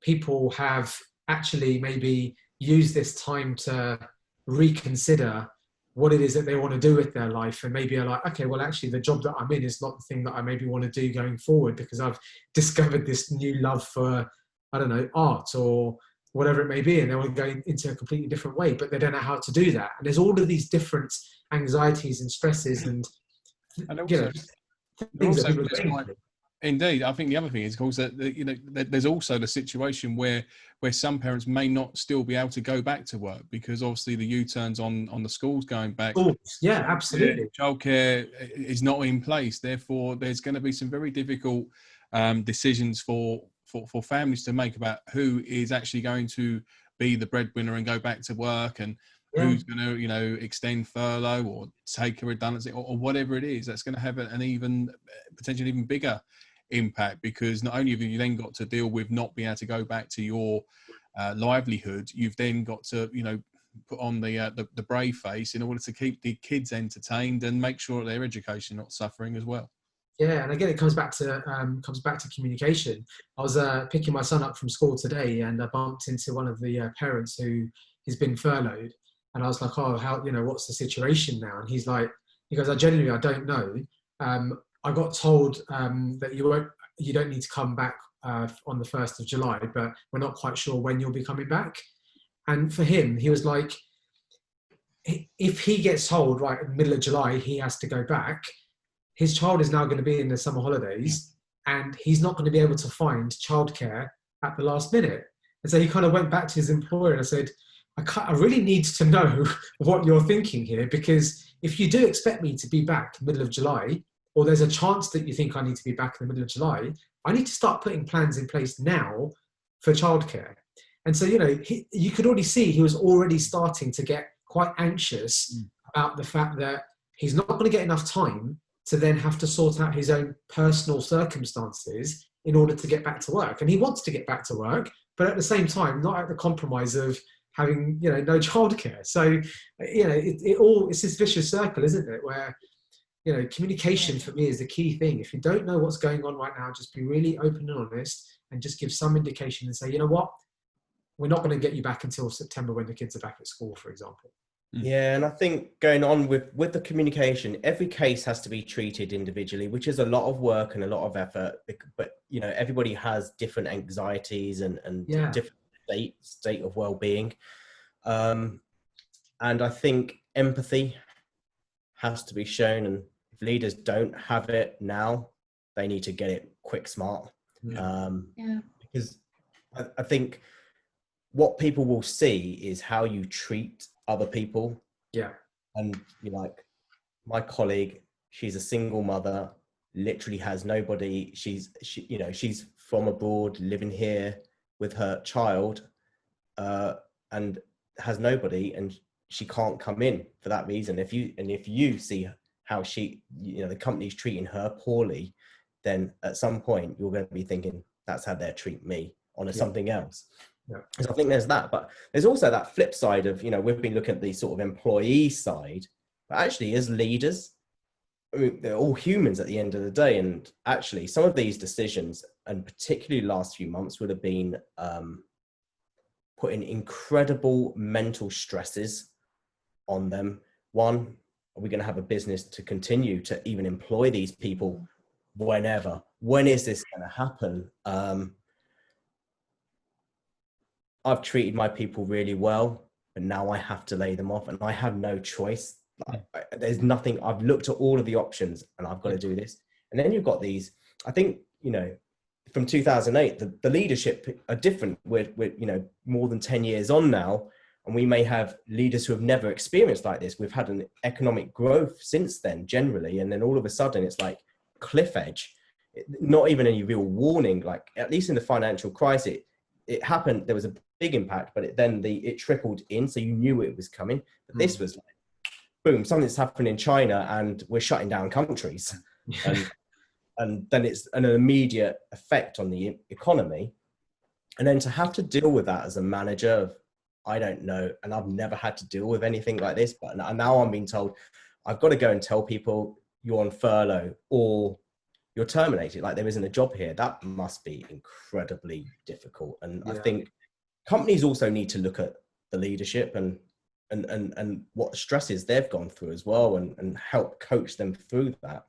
People have actually maybe used this time to reconsider what it is that they want to do with their life, and maybe are like, okay, well, actually the job that I'm in is not the thing that I maybe want to do going forward, because I've discovered this new love for, I don't know, art or whatever it may be, and they want to go into a completely different way, but they don't know how to do that. And there's all of these different anxieties and stresses, and also, you know, things that people are going through. Indeed, I think the other thing is, of course, that you know, there's also the situation where some parents may not still be able to go back to work, because obviously the U-turns on the schools going back. Yeah, absolutely. Childcare is not in place. Therefore, there's going to be some very difficult decisions for families to make about who is actually going to be the breadwinner and go back to work, and who's going to, you know, extend furlough or take a redundancy or whatever it is. That's going to have an even, potentially even bigger impact, because not only have you then got to deal with not being able to go back to your livelihood, you've then got to, you know, put on the brave face in order to keep the kids entertained and make sure that their education not suffering as well. Yeah, and again, it comes back to communication. I was picking my son up from school today, and I bumped into one of the parents who has been furloughed, and I was like, "Oh, how, you know, what's the situation now?" And he goes, "I genuinely, I don't know. I got told that you don't need to come back on the 1st of July, but we're not quite sure when you'll be coming back." And for him, he was like, if he gets told right in the middle of July he has to go back, his child is now going to be in the summer holidays, and he's not going to be able to find childcare at the last minute. And so he kind of went back to his employer and I said, I really need to know what you're thinking here, because if you do expect me to be back middle of July, or there's a chance that you think I need to be back in the middle of July, I need to start putting plans in place now for childcare. And so, you know, you could already see he was already starting to get quite anxious about the fact that he's not going to get enough time to then have to sort out his own personal circumstances in order to get back to work. And he wants to get back to work, but at the same time, not at the compromise of having, no childcare. So, it's this vicious circle, isn't it? Where, communication for me is the key thing. If you don't know what's going on right now, just be really open and honest and just give some indication and say, you know what, we're not going to get you back until September when the kids are back at school, for example. Yeah, and I think going on with the communication, every case has to be treated individually, which is a lot of work and a lot of effort. But everybody has different anxieties and different state of well-being, and I think empathy has to be shown. And if leaders don't have it now, they need to get it quick, smart. Because I think what people will see is how you treat other people. And like my colleague, she's a single mother, literally has nobody. She's from abroad, living here with her child, and has nobody, and she can't come in for that reason. If you see how the company's treating her poorly, then at some point you're going to be thinking, that's how they'll treat me on something else. So I think there's that, but there's also that flip side of, we've been looking at the sort of employee side, but actually as leaders, I mean, they're all humans at the end of the day. And actually some of these decisions, and particularly last few months, would have been putting incredible mental stresses on them. One, are we going to have a business to continue to even employ these people whenever? When is this going to happen? I've treated my people really well, but now I have to lay them off, and I have no choice. There's nothing. I've looked at all of the options, and I've got to do this. And then you've got these, I think, from 2008, the leadership are different. We're more than 10 years on now, and we may have leaders who have never experienced like this. We've had an economic growth since then, generally, and then all of a sudden it's like cliff edge. Not even any real warning. Like, at least in the financial crisis, it happened. There was a big impact, but it trickled in, so you knew it was coming. But this was like, boom, something's happened in China, and we're shutting down countries, and then it's an immediate effect on the economy. And then to have to deal with that as a manager of, I don't know, and I've never had to deal with anything like this, but now I'm being told I've got to go and tell people you're on furlough or you're terminated, like there isn't a job here. That must be incredibly difficult. And I think companies also need to look at the leadership and what stresses they've gone through as well, and help coach them through that.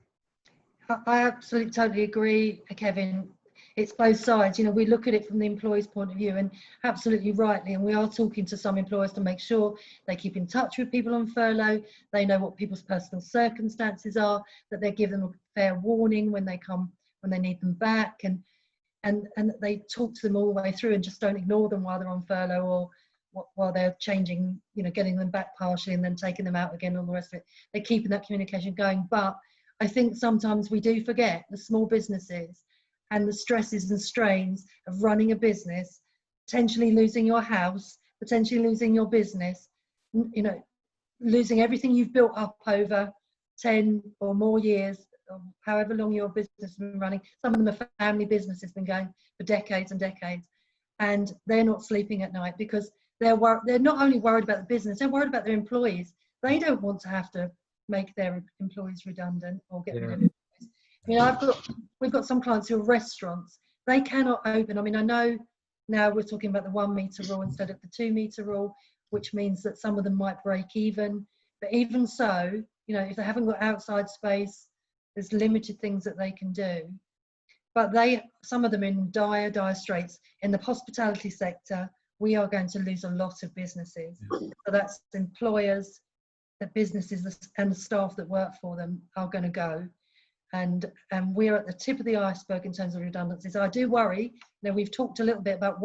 I absolutely totally agree, Kevin. It's both sides. We look at it from the employee's point of view, and absolutely rightly, and we are talking to some employers to make sure they keep in touch with people on furlough, they know what people's personal circumstances are, that they give them a fair warning when they need them back, and they talk to them all the way through, and just don't ignore them while they're on furlough or while they're changing, getting them back partially and then taking them out again, all the rest of it. They're keeping that communication going. But I think sometimes we do forget the small businesses and the stresses and strains of running a business, potentially losing your house, potentially losing your business, losing everything you've built up over 10 or more years, or however long your business has been running. Some of them are family businesses, been going for decades and decades, and they're not sleeping at night because they're not only worried about the business, they're worried about their employees. They don't want to have to make their employees redundant or get rid of employees. We've got some clients who are restaurants. They cannot open. I know now we're talking about the 1 metre rule instead of the 2 metre rule, which means that some of them might break even. But even so, if they haven't got outside space, there's limited things that they can do. But some of them in dire straits. In the hospitality sector, we are going to lose a lot of businesses. So that's employers, the businesses, and the staff that work for them are going to go. And we're at the tip of the iceberg in terms of redundancies. I do worry. We've talked a little bit about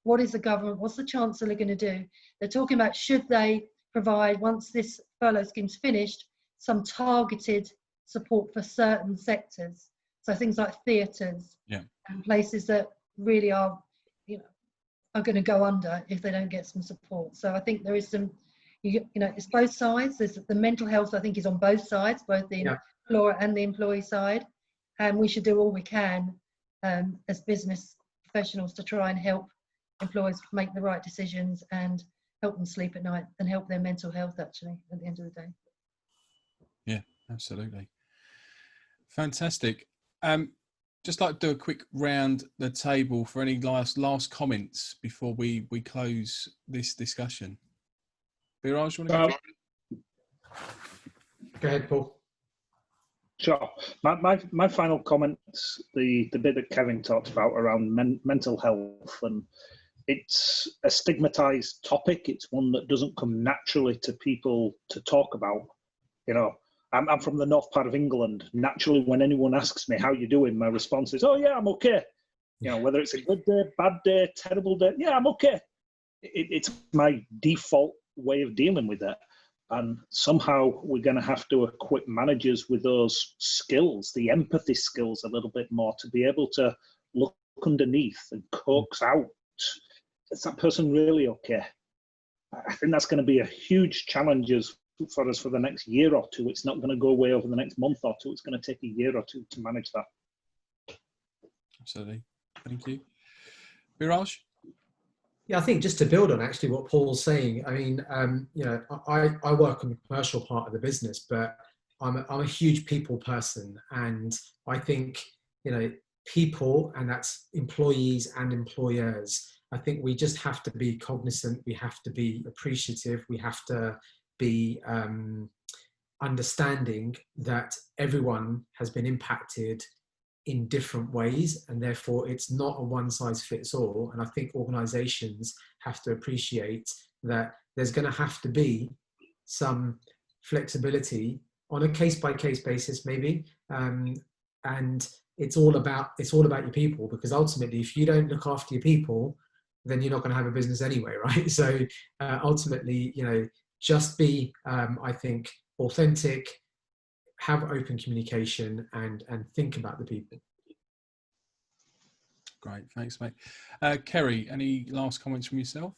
what is the government, what's the Chancellor going to do? They're talking about, should they provide, once this furlough scheme's finished, some targeted support for certain sectors. So things like theatres and places that really are going to go under if they don't get some support. So I think there is some, it's both sides. There's the mental health, I think, is on both sides, both the employer and the employee side, and we should do all we can as business professionals to try and help employers make the right decisions and help them sleep at night and help their mental health, actually, at the end of the day. Yeah, absolutely. Fantastic. Just like to do a quick round the table for any last comments before we close this discussion. Biraj, you want to go ahead, Paul? Sure. My final comments, the bit that Kevin talked about around mental health, and it's a stigmatized topic. It's one that doesn't come naturally to people to talk about. You know, I'm from the north part of England. Naturally, when anyone asks me how you doing, my response is, "Oh yeah, I'm okay." You know, whether it's a good day, bad day, terrible day, yeah, I'm okay. It's my default way of dealing with it. And somehow we're going to have to equip managers with those skills, the empathy skills a little bit more, to be able to look underneath and coax out, is that person really okay? I think that's going to be a huge challenge for us for the next year or two. It's not going to go away over the next month or two. It's going to take a year or two to manage that. Absolutely. Thank you. Biraj? Yeah, I think just to build on actually what Paul's saying, I mean, you know, I work on the commercial part of the business, but I'm a huge people person. And I think, you know, people, and that's employees and employers, I think we just have to be cognizant, we have to be appreciative, we have to be understanding that everyone has been impacted in different ways, and therefore it's not a one size fits all. And I think organizations have to appreciate that there's going to have to be some flexibility on a case by case basis, maybe, and it's all about your people, because ultimately if you don't look after your people, then you're not going to have a business anyway, right? So ultimately, you know, just be I think authentic, have open communication, and think about the people. Great, thanks, mate. Kerry, any last comments from yourself?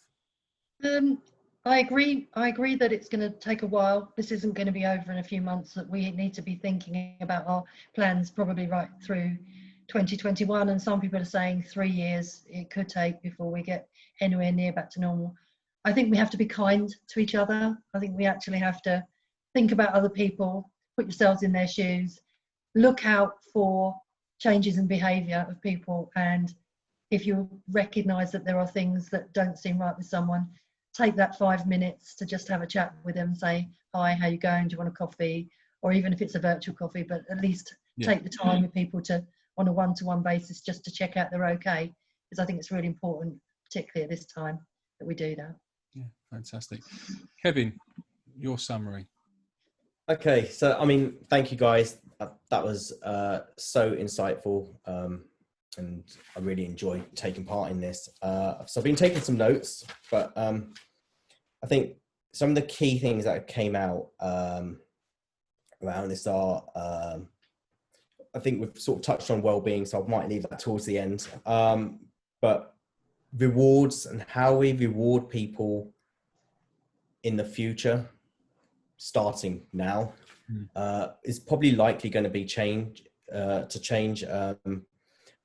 I agree that it's going to take a while. This isn't going to be over in a few months, that we need to be thinking about our plans probably right through 2021, and some people are saying 3 years it could take before we get anywhere near back to normal. I think we have to be kind to each other. I think we actually have to think about other people, put yourselves in their shoes, look out for changes in behaviour of people, and if you recognise that there are things that don't seem right with someone, take that 5 minutes to just have a chat with them, say, "Hi, how you going? Do you want a coffee?" Or even if it's a virtual coffee, but at least take the time with people to, on a one-to-one basis, just to check out they're okay, because I think it's really important, particularly at this time, that we do that. Yeah, fantastic. Kevin, your summary. Okay, so I mean, thank you guys. That was so insightful, and I really enjoyed taking part in this. So I've been taking some notes, but I think some of the key things that came out around this are, I think we've sort of touched on well-being, so I might leave that towards the end. But rewards and how we reward people in the future, starting now, is probably likely going to be change. We're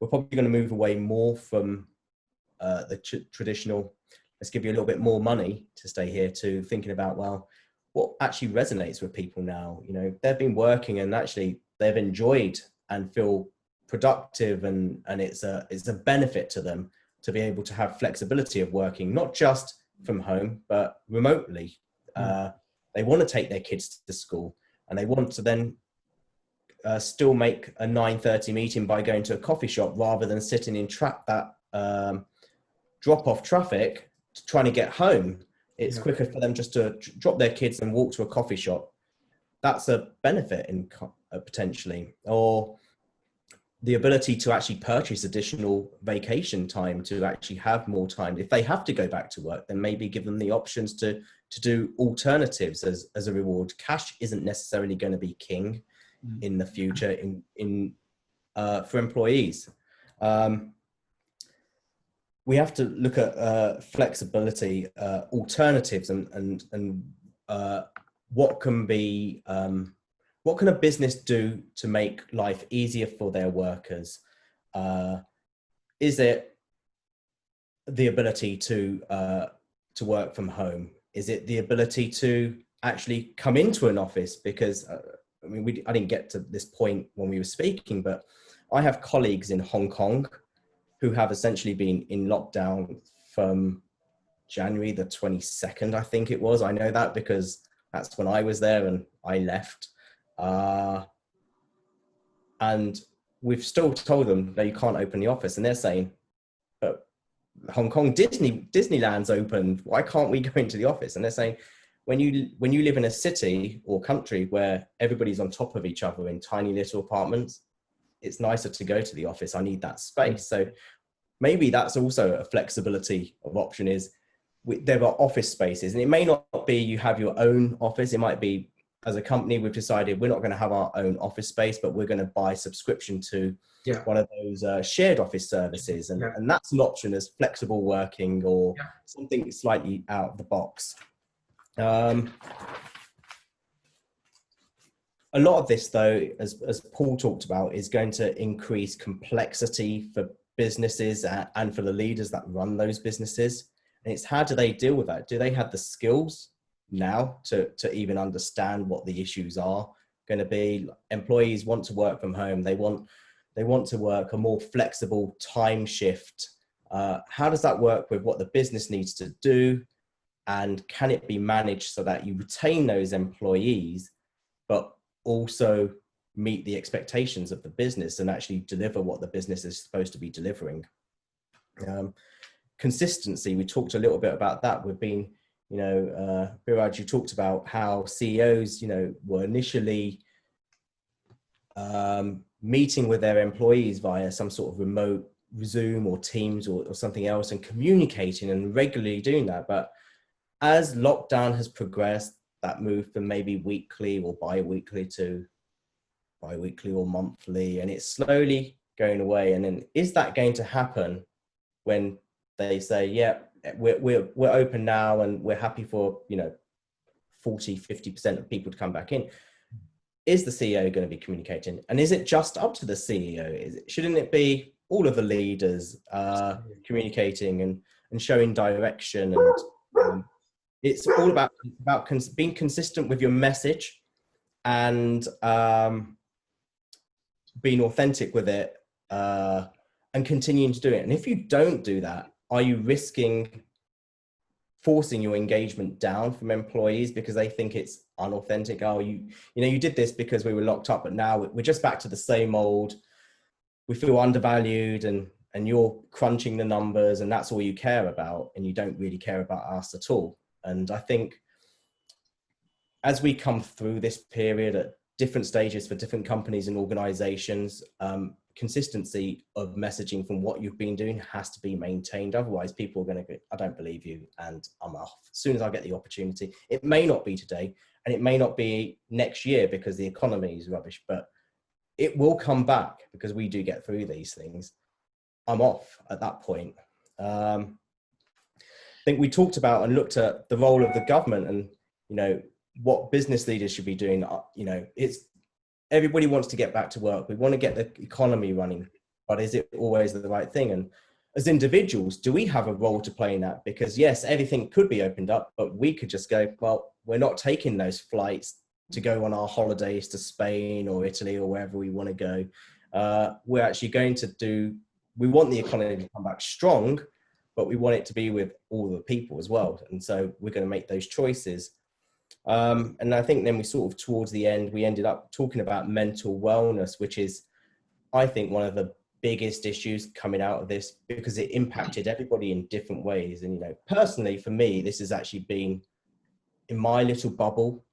probably going to move away more from the traditional, let's give you a little bit more money to stay here, to thinking about, well, what actually resonates with people now? You know, they've been working and actually they've enjoyed and feel productive, and it's a benefit to them to be able to have flexibility of working, not just from home, but remotely. They want to take their kids to school, and they want to then still make a 9:30 meeting by going to a coffee shop, rather than sitting in that drop-off traffic trying to get home. It's quicker for them just to drop their kids and walk to a coffee shop. That's a benefit in potentially, or the ability to actually purchase additional vacation time, to actually have more time. If they have to go back to work, then maybe give them the options to do alternatives as a reward. Cash isn't necessarily going to be king in the future for employees. We have to look at flexibility, alternatives, and what can be what can a business do to make life easier for their workers? Is it the ability to work from home? Is it the ability to actually come into an office? Because I mean, I didn't get to this point when we were speaking, but I have colleagues in Hong Kong who have essentially been in lockdown from January the 22nd, I think it was. I know that because that's when I was there and I left. And we've still told them that you can't open the office, and they're saying, but Hong Kong Disneyland's open, why can't we go into the office? And they're saying, when you live in a city or country where everybody's on top of each other in tiny little apartments, it's nicer to go to the office. I need that space. So maybe that's also a flexibility of option, is there are office spaces, and it may not be you have your own office. It might be, as a company, we've decided we're not going to have our own office space, but we're going to buy subscription to one of those shared office services. And that's an option as flexible working or something slightly out of the box. A lot of this, though, as Paul talked about, is going to increase complexity for businesses and for the leaders that run those businesses. And it's, how do they deal with that? Do they have the skills now to even understand what the issues are going to be? Employees want to work from home. They want to work a more flexible time shift. How does that work with what the business needs to do? And can it be managed so that you retain those employees, but also meet the expectations of the business and actually deliver what the business is supposed to be delivering? Consistency, we talked a little bit about that. We've been, Biraj, you talked about how CEOs, were initially meeting with their employees via some sort of remote Zoom or Teams or something else, and communicating and regularly doing that. But as lockdown has progressed, that moved from maybe weekly or bi-weekly to bi-weekly or monthly, and it's slowly going away. And then is that going to happen when they say, yeah, we're open now and we're happy for 40-50% of people to come back in? Is the CEO going to be communicating, and is it just up to the CEO? Shouldn't it be all of the leaders communicating and showing direction? And it's all about being consistent with your message and being authentic with it, and continuing to do it. And if you don't do that, are you risking forcing your engagement down from employees because they think it's unauthentic? Oh, you did this because we were locked up, but now we're just back to the same old. We feel undervalued, and you're crunching the numbers, and that's all you care about, and you don't really care about us at all. And I think as we come through this period at different stages for different companies and organizations, consistency of messaging from what you've been doing has to be maintained. Otherwise, people are going to go, I don't believe you, and I'm off as soon as I get the opportunity. It may not be today, and it may not be next year because the economy is rubbish, but it will come back because we do get through these things. I'm off at that point. I think we talked about and looked at the role of the government and, what business leaders should be doing. It's everybody wants to get back to work. We want to get the economy running, but is it always the right thing? And as individuals, do we have a role to play in that? Because yes, everything could be opened up, but we could just go, well, we're not taking those flights to go on our holidays to Spain or Italy or wherever we want to go. We're actually going to we want the economy to come back strong, but we want it to be with all the people as well. And so we're going to make those choices. And I think then we sort of towards the end, we ended up talking about mental wellness, which is, I think, one of the biggest issues coming out of this, because it impacted everybody in different ways. And, personally for me, this has actually been, in my little bubble,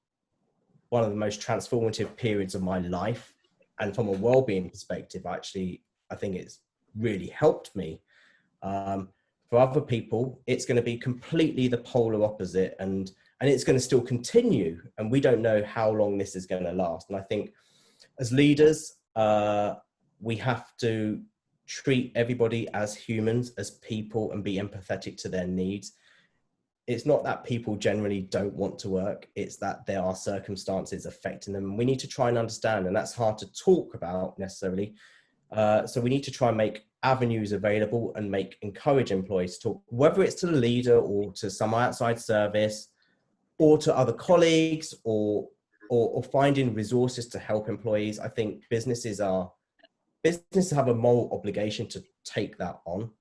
one of the most transformative periods of my life. And from a well-being perspective, actually, I think it's really helped me. For other people, it's going to be completely the polar opposite, and it's going to still continue, and we don't know how long this is going to last. And I think as leaders, we have to treat everybody as humans, as people, and be empathetic to their needs. it's not that people generally don't want to work, it's that there are circumstances affecting them. We need to try and understand, and that's hard to talk about necessarily. So we need to try and make avenues available and encourage employees to talk, whether it's to the leader or to some outside service or to other colleagues, or finding resources to help employees. I think businesses have a moral obligation to take that on,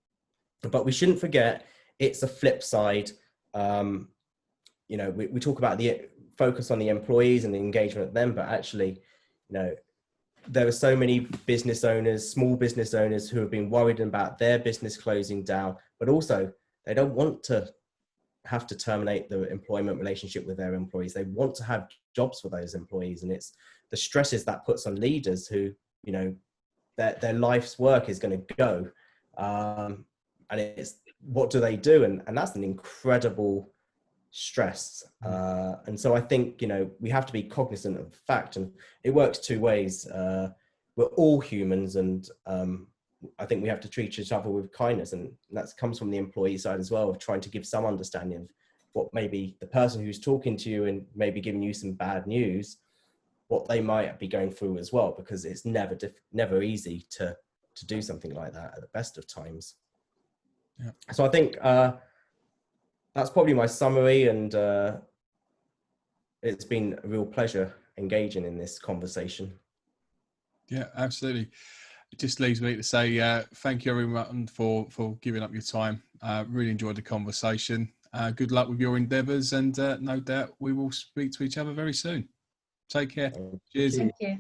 but we shouldn't forget it's a flip side. You know, we talk about the focus on the employees and the engagement of them, but actually, you know, there are so many business owners, small business owners, who have been worried about their business closing down, but also they don't want to have to terminate the employment relationship with their employees. They want to have jobs for those employees, and it's the stresses that puts on leaders who, you know, their life's work is going to go, and it's what do they do, and that's an incredible stress. And so I think, you know, we have to be cognizant of the fact, and it works two ways. We're all humans, and I think we have to treat each other with kindness, and that comes from the employee side as well, of trying to give some understanding of what maybe the person who's talking to you and maybe giving you some bad news, what they might be going through as well, because it's never easy to do something like that at the best of times. Yeah. So I think that's probably my summary, and it's been a real pleasure engaging in this conversation. Yeah, absolutely. It just leaves me to say thank you everyone for giving up your time. Really enjoyed the conversation. Good luck with your endeavours, and no doubt we will speak to each other very soon. Take care. Cheers. Thank you.